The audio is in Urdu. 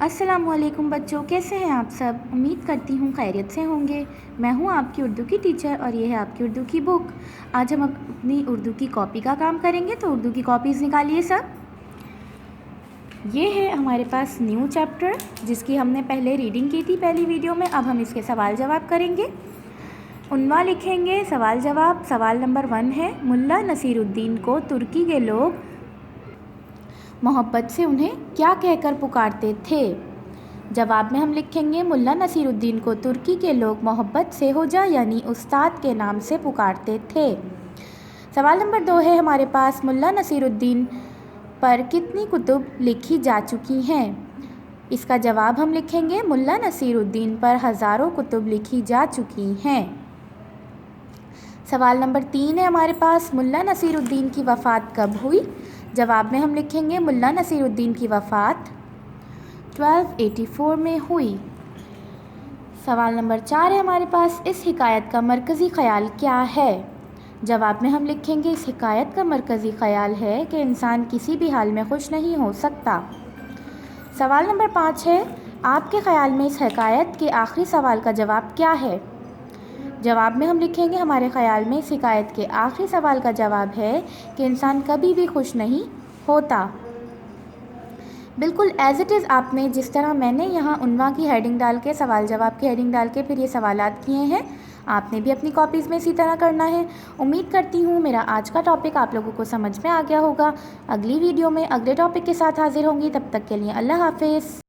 السلام علیکم بچوں، کیسے ہیں آپ سب؟ امید کرتی ہوں خیریت سے ہوں گے۔ میں ہوں آپ کی اردو کی ٹیچر اور یہ ہے آپ کی اردو کی بک۔ آج ہم اپنی اردو کی کاپی کا کام کریں گے، تو اردو کی کاپیز نکالیے سب۔ یہ ہے ہمارے پاس نیو چیپٹر، جس کی ہم نے پہلے ریڈنگ کی تھی پہلی ویڈیو میں۔ اب ہم اس کے سوال جواب کریں گے۔ عنوان لکھیں گے، سوال جواب۔ سوال نمبر 1 ہے، ملا نصیر الدین کو ترکی کے لوگ محبت سے انہیں کیا کہہ کر پکارتے تھے؟ جواب میں ہم لکھیں گے، ملا نصیر الدین کو ترکی کے لوگ محبت سے ہوجا یعنی استاد کے نام سے پکارتے تھے۔ سوال نمبر 2 ہے ہمارے پاس، ملا نصیر الدین پر کتنی کتب لکھی جا چکی ہیں؟ اس کا جواب ہم لکھیں گے، ملا نصیر الدین پر ہزاروں کتب لکھی جا چکی ہیں۔ سوال نمبر 3 ہے ہمارے پاس، ملا نصیر الدین کی وفات کب ہوئی؟ جواب میں ہم لکھیں گے، ملا نصیر الدین کی وفات 1284 میں ہوئی۔ سوال نمبر 4 ہے ہمارے پاس، اس حکایت کا مرکزی خیال کیا ہے؟ جواب میں ہم لکھیں گے، اس حکایت کا مرکزی خیال ہے کہ انسان کسی بھی حال میں خوش نہیں ہو سکتا۔ سوال نمبر 5 ہے، آپ کے خیال میں اس حکایت کے آخری سوال کا جواب کیا ہے؟ جواب میں ہم لکھیں گے، ہمارے خیال میں اس حکایت کے آخری سوال کا جواب ہے کہ انسان کبھی بھی خوش نہیں ہوتا۔ بالکل ایز اٹ از آپ نے جس طرح میں نے یہاں عنوان کی ہیڈنگ ڈال کے، سوال جواب کی ہیڈنگ ڈال کے پھر یہ سوالات کیے ہیں، آپ نے بھی اپنی کاپیز میں اسی طرح کرنا ہے۔ امید کرتی ہوں میرا آج کا ٹاپک آپ لوگوں کو سمجھ میں آ گیا ہوگا۔ اگلی ویڈیو میں اگلے ٹاپک کے ساتھ حاضر ہوں گی، تب تک کے لیے اللہ حافظ۔